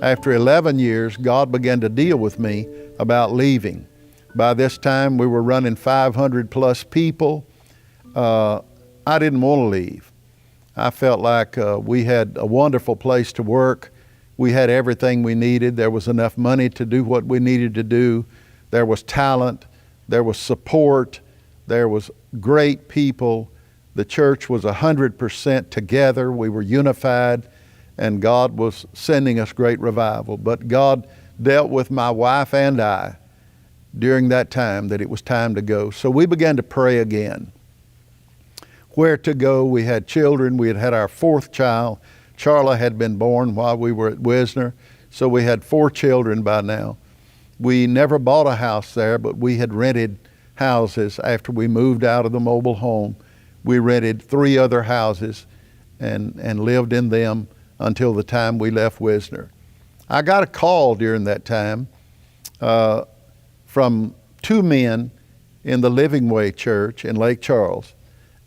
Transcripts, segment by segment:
After 11 years, God began to deal with me about leaving. By this time, we were running 500 plus people. I didn't want to leave. I felt like we had a wonderful place to work. We had everything we needed. There was enough money to do what we needed to do. There was talent. There was support. There was great people. The church was 100% together. We were unified, and God was sending us great revival. But God dealt with my wife and I during that time that it was time to go. So we began to pray again. Where to go? We had children. We had had our fourth child. Charla had been born while we were at Wisner, so we had 4 children by now. We never bought a house there, but we had rented houses after we moved out of the mobile home. We rented 3 other houses and lived in them until the time we left Wisner. I got a call during that time from 2 men in the Living Way Church in Lake Charles,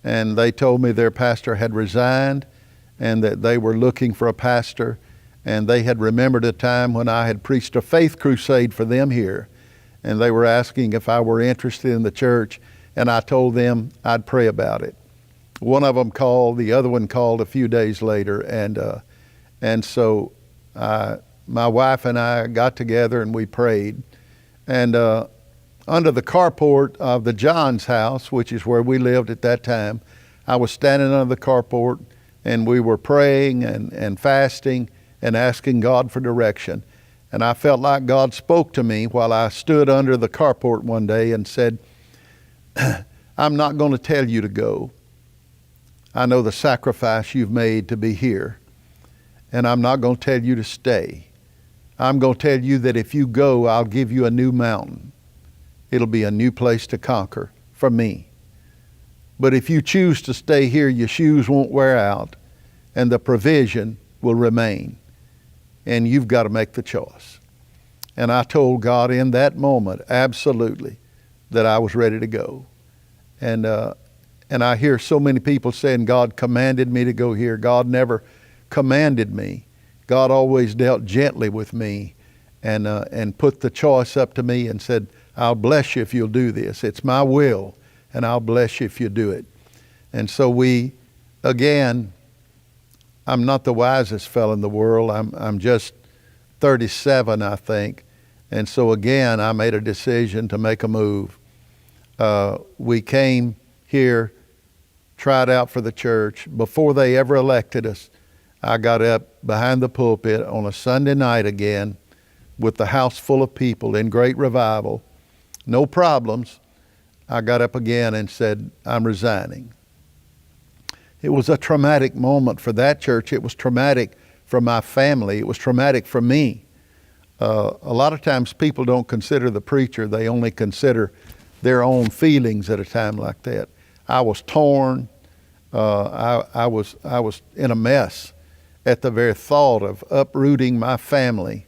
and they told me their pastor had resigned and that they were looking for a pastor, and they had remembered a time when I had preached a faith crusade for them here, and they were asking if I were interested in the church, and I told them I'd pray about it. One of them called, the other one called a few days later, and so my wife and I got together and we prayed. And under the carport of the John's house, which is where we lived at that time, I was standing under the carport, and we were praying and fasting and asking God for direction. And I felt like God spoke to me while I stood under the carport one day and said, I'm not going to tell you to go. I know the sacrifice you've made to be here, and I'm not going to tell you to stay. I'm going to tell you that if you go, I'll give you a new mountain. It'll be a new place to conquer for me. But if you choose to stay here, your shoes won't wear out, and the provision will remain. And you've got to make the choice. And I told God in that moment, absolutely, that I was ready to go. And I hear so many people saying God commanded me to go here. God never commanded me. God always dealt gently with me and put the choice up to me and said, I'll bless you if you'll do this. It's my will, and I'll bless you if you do it. And so again, I'm not the wisest fellow in the world. I'm just 37, I think. And so again, I made a decision to make a move. We came here, tried out for the church. Before they ever elected us, I got up behind the pulpit on a Sunday night again with the house full of people in great revival. No problems. I got up again and said, I'm resigning. It was a traumatic moment for that church. It was traumatic for my family. It was traumatic for me. A lot of times people don't consider the preacher. They only consider their own feelings at a time like that. I was torn. I was in a mess at the very thought of uprooting my family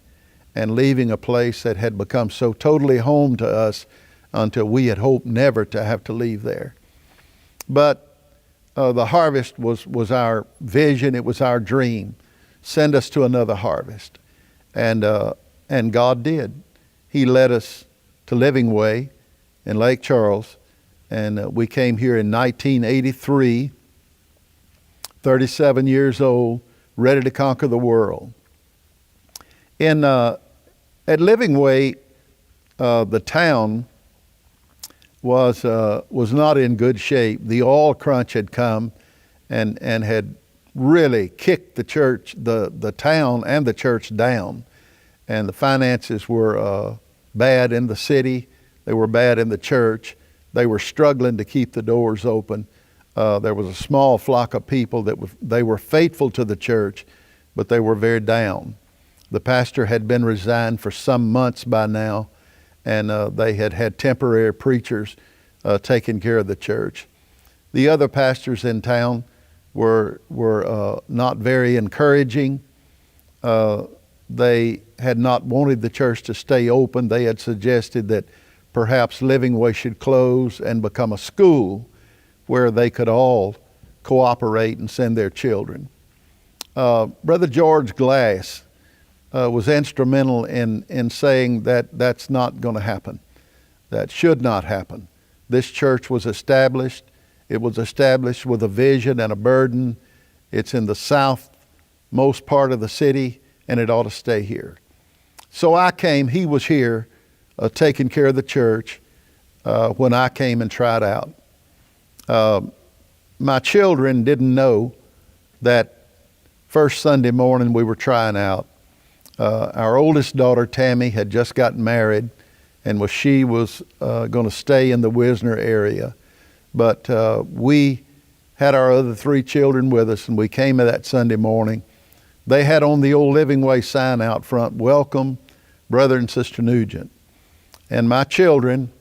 and leaving a place that had become so totally home to us until we had hoped never to have to leave there. But the harvest was our vision. It was our dream. Send us to another harvest. And God did. He led us to Living Way in Lake Charles. And we came here in 1983, 37 years old, ready to conquer the world. At Living Way, the town was not in good shape. The oil crunch had come and had really kicked the church, the town and the church down. And the finances were bad in the city. They were bad in the church. They were struggling to keep the doors open. There was a small flock of people they were faithful to the church, but they were very down. The pastor had been resigned for some months by now, and they had temporary preachers taking care of the church. The other pastors in town were not very encouraging. They had not wanted the church to stay open. They had suggested that perhaps Living Way should close and become a school where they could all cooperate and send their children. Brother George Glass was instrumental in saying that that's not going to happen. That should not happen. This church was established. It was established with a vision and a burden. It's in the southmost part of the city, and it ought to stay here. So I came. He was here taking care of the church when I came and tried out. My children didn't know that first Sunday morning we were trying out. Our oldest daughter, Tammy, had just gotten married, and she was going to stay in the Wisner area. But we had our other 3 children with us, and we came that Sunday morning. They had on the old Living Way sign out front, "Welcome, Brother and Sister Nugent." And my children,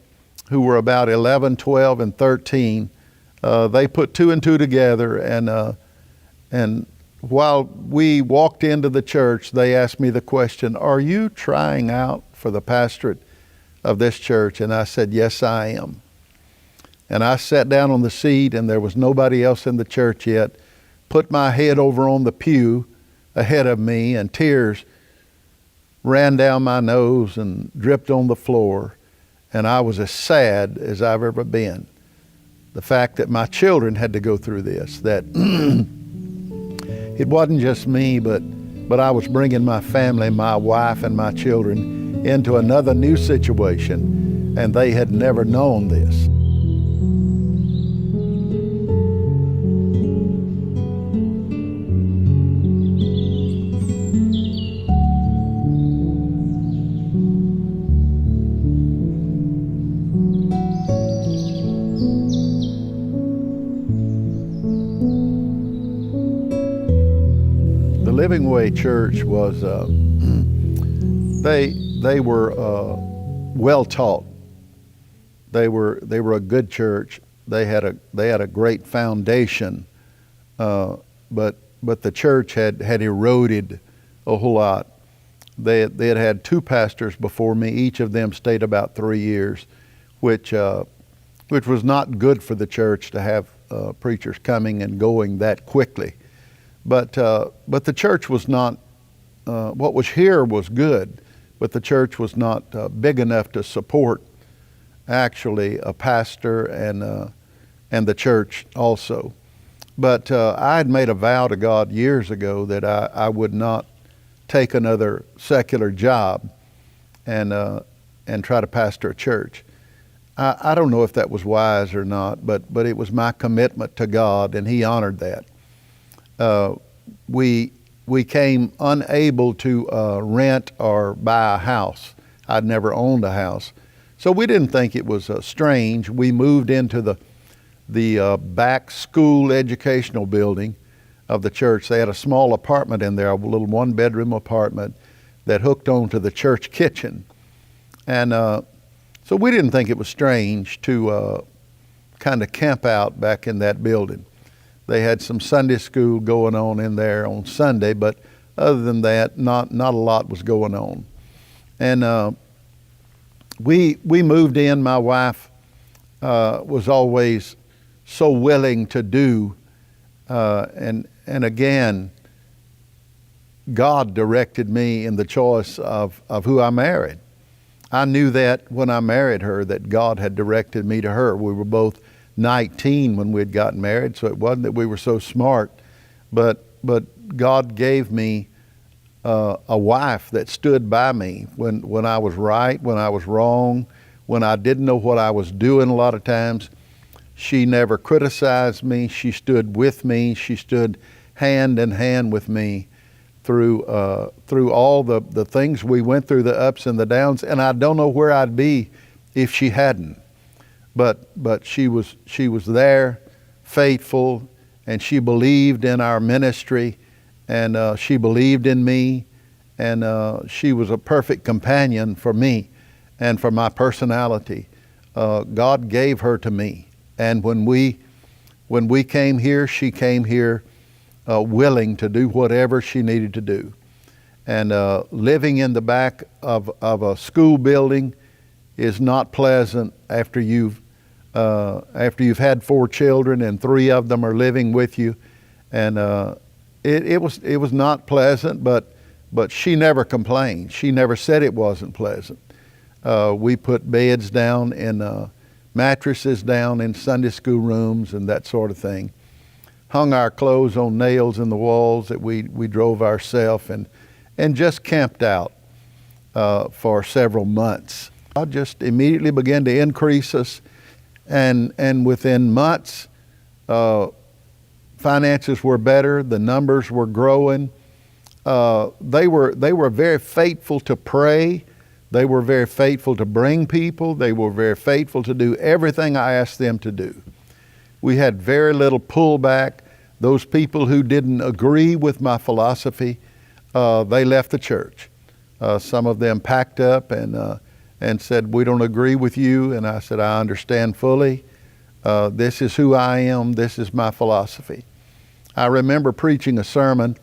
who were about 11, 12, and 13, they put 2 and 2 together, and while we walked into the church, they asked me the question, "Are you trying out for the pastorate of this church?" And I said, "Yes, I am." And I sat down on the seat, and there was nobody else in the church yet, put my head over on the pew ahead of me, and tears ran down my nose and dripped on the floor. And I was as sad as I've ever been. The fact that my children had to go through this, that it wasn't just me, but I was bringing my family, my wife and my children into another new situation, and they had never known this. Living Way Church was, they were well taught. They were a good church. They had a great foundation, but the church had eroded a whole lot. They had 2 pastors before me. Each of them stayed about 3 years, which was not good for the church to have preachers coming and going that quickly. But the church was not, what was here was good, but the church was not big enough to support actually a pastor and the church also. But I had made a vow to God years ago that I would not take another secular job and try to pastor a church. I don't know if that was wise or not, but it was my commitment to God, and He honored that. We came unable to rent or buy a house. I'd never owned a house, so we didn't think it was strange. We moved into the back school educational building of the church. They had a small apartment in there, a little 1-bedroom apartment that hooked onto the church kitchen, and so we didn't think it was strange to kind of camp out back in that building. They had some Sunday school going on in there on Sunday, but other than that, not a lot was going on. And we moved in. My wife was always so willing to do, and again, God directed me in the choice of who I married. I knew that when I married her, that God had directed me to her. We were both 19 when we had gotten married, so it wasn't that we were so smart, but God gave me a wife that stood by me when I was right, when I was wrong, when I didn't know what I was doing a lot of times. She never criticized me. She stood with me. She stood hand in hand with me through all the things we went through, the ups and the downs, and I don't know where I'd be if she hadn't. But she was there, faithful, and she believed in our ministry, and she believed in me, and she was a perfect companion for me and for my personality. God gave her to me, and when we came here, she came here willing to do whatever she needed to do. And living in the back of a school building is not pleasant after you've had 4 children and 3 of them are living with you, and it was not pleasant, but but she never complained. She never said it wasn't pleasant. We put beds down and mattresses down in Sunday school rooms and that sort of thing. Hung our clothes on nails in the walls that we drove ourselves, and just camped out for several months. God just immediately began to increase us, and within months, finances were better, the numbers were growing. They were very faithful to pray. They were very faithful to bring people. They were very faithful to do everything I asked them to do. We had very little pullback. Those people who didn't agree with my philosophy, they left the church. Some of them packed up and said, "We don't agree with you." And I said, "I understand fully. This is who I am. This is my philosophy." I remember preaching a sermon,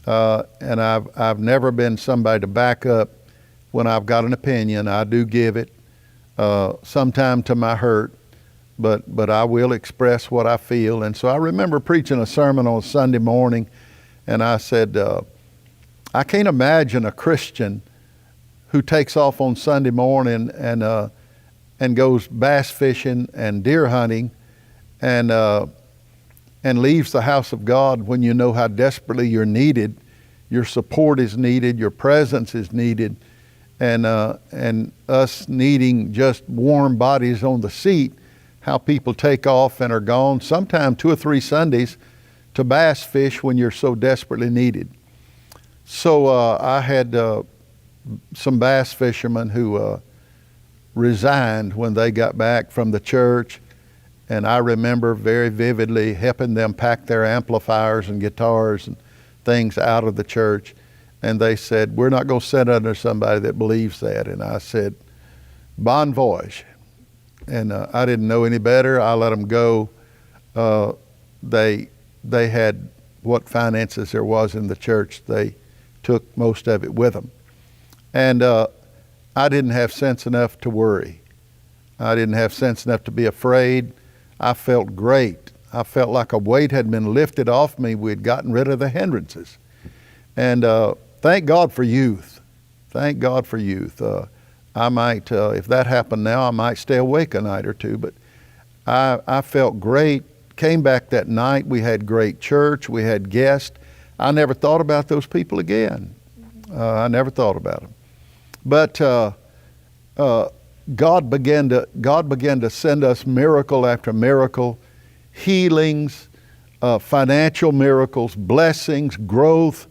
and I've never been somebody to back up when I've got an opinion. I do give it, sometime to my hurt, but I will express what I feel. And so I remember preaching a sermon on Sunday morning, and I said, I can't imagine a Christian who takes off on Sunday morning and goes bass fishing and deer hunting and leaves the house of God when you know how desperately you're needed. Your support is needed, your presence is needed, and us needing just warm bodies on the seat. How people take off and are gone, sometimes 2 or 3 Sundays, to bass fish when you're so desperately needed. So I had some bass fishermen who resigned when they got back from the church, and I remember very vividly helping them pack their amplifiers and guitars and things out of the church. And they said, "We're not going to sit under somebody that believes that." And I said, "Bon voyage." And I didn't know any better. I let them go. They had what finances there was in the church. They took most of it with them. And I didn't have sense enough to worry. I didn't have sense enough to be afraid. I felt great. I felt like a weight had been lifted off me. We had gotten rid of the hindrances. And thank God for youth. Thank God for youth. I might, if that happened now, I might stay awake a night or two. But I felt great. Came back that night. We had great church. We had guests. I never thought about those people again. I never thought about them. But God began to send us miracle after miracle, healings, financial miracles, blessings, growth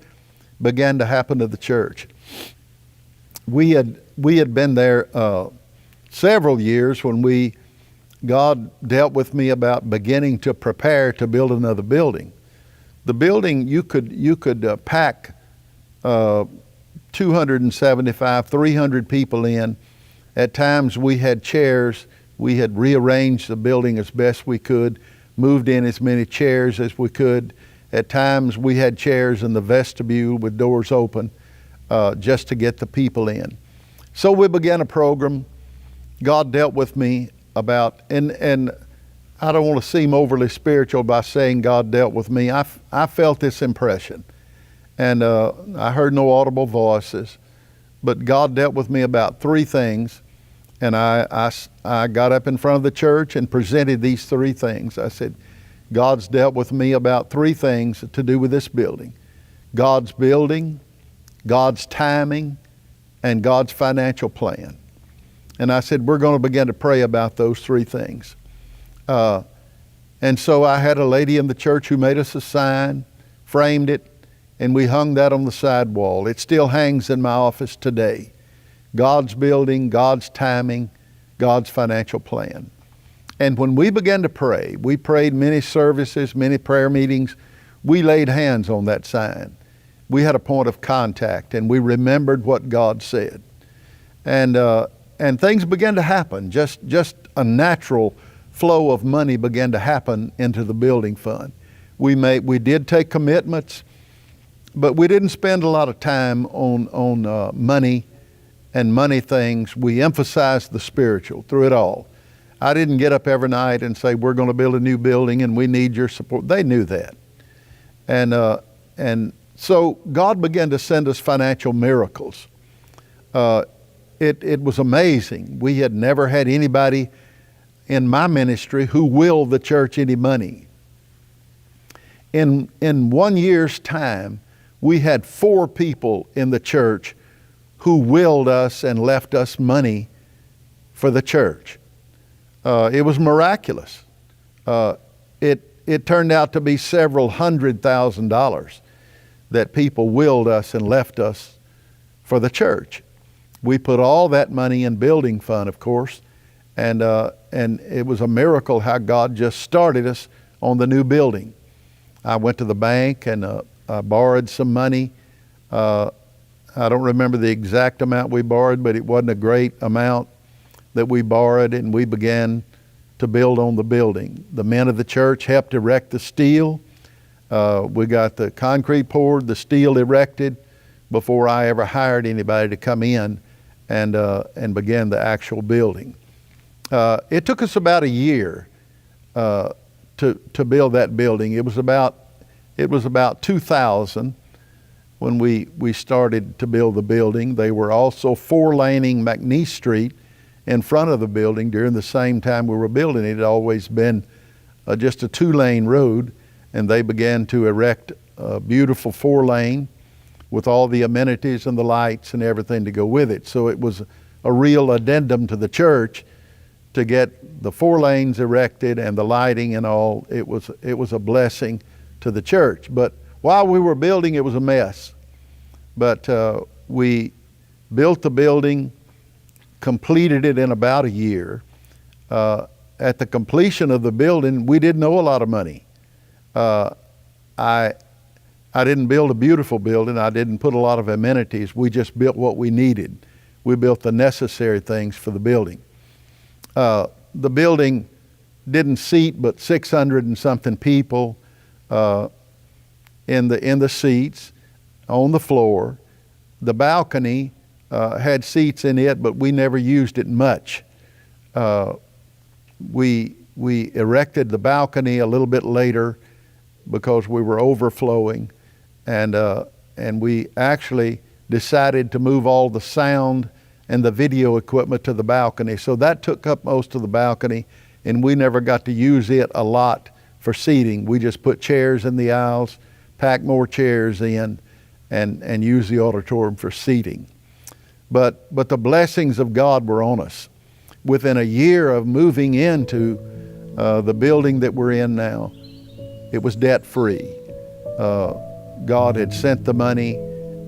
began to happen to the church. We had been there several years when God dealt with me about beginning to prepare to build another building. The building you could pack 275, 300 people in. At times we had chairs. We had rearranged the building as best we could, moved in as many chairs as we could. At times we had chairs in the vestibule with doors open just to get the people in. So we began a program. God dealt with me about, and I don't want to seem overly spiritual by saying God dealt with me. I felt this impression. And I heard no audible voices, but God dealt with me about 3 things. And I got up in front of the church and presented these 3 things. I said, God's dealt with me about 3 things to do with this building: God's building, God's timing, and God's financial plan. And I said, we're going to begin to pray about those 3 things. And so I had a lady in the church who made us a sign, framed it, and we hung that on the side wall. It still hangs in my office today. God's building, God's timing, God's financial plan. And when we began to pray, we prayed many services, many prayer meetings. We laid hands on that sign. We had a point of contact, and we remembered what God said. And things began to happen. Just a natural flow of money began to happen into the building fund. We did take commitments, but we didn't spend a lot of time on money and money things. We emphasized the spiritual through it all. I didn't get up every night and say, we're going to build a new building and we need your support. They knew that. And So God began to send us financial miracles. It was amazing. We had never had anybody in my ministry who willed the church any money. In 1 year's time, we had 4 people in the church who willed us and left us money for the church. It was miraculous. It turned out to be several $100,000 that people willed us and left us for the church. We put all that money in building fund, of course, and it was a miracle how God just started us on the new building. I went to the bank and I borrowed some money. I don't remember the exact amount we borrowed, but it wasn't a great amount that we borrowed, and we began to build on the building. The men of the church helped erect the steel. We got the concrete poured, the steel erected before I ever hired anybody to come in and begin the actual building. It took us about a year to build that building. It was about 2000 when we started to build the building. They were also 4-laning McNeese Street in front of the building during the same time we were building it. It had always been just a 2-lane road, and they began to erect a beautiful 4-lane with all the amenities and the lights and everything to go with it. So it was a real addendum to the church to get the 4 lanes erected and the lighting and all. It was a blessing to the church. But while we were building, it was a mess. But we built the building, completed it in about a year. At the completion of the building, we didn't owe a lot of money. I didn't build a beautiful building. I didn't put a lot of amenities. We just built what we needed. We built the necessary things for the building. The building didn't seat but 600 and something people in the seats on the floor. The balcony had seats in it, but we never used it much. We erected the balcony a little bit later because we were overflowing, and we actually decided to move all the sound and the video equipment to the balcony. So that took up most of the balcony, and we never got to use it a lot for seating. We just put chairs in the aisles, pack more chairs in, and use the auditorium for seating. But the blessings of God were on us. Within a year of moving into the building that we're in now, it was debt-free. God had sent the money,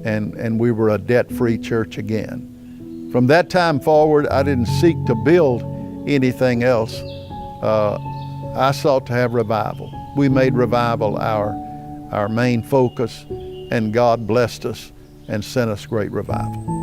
and we were a debt-free church again. From that time forward, I didn't seek to build anything else. I sought to have revival. We made revival our main focus, and God blessed us and sent us great revival.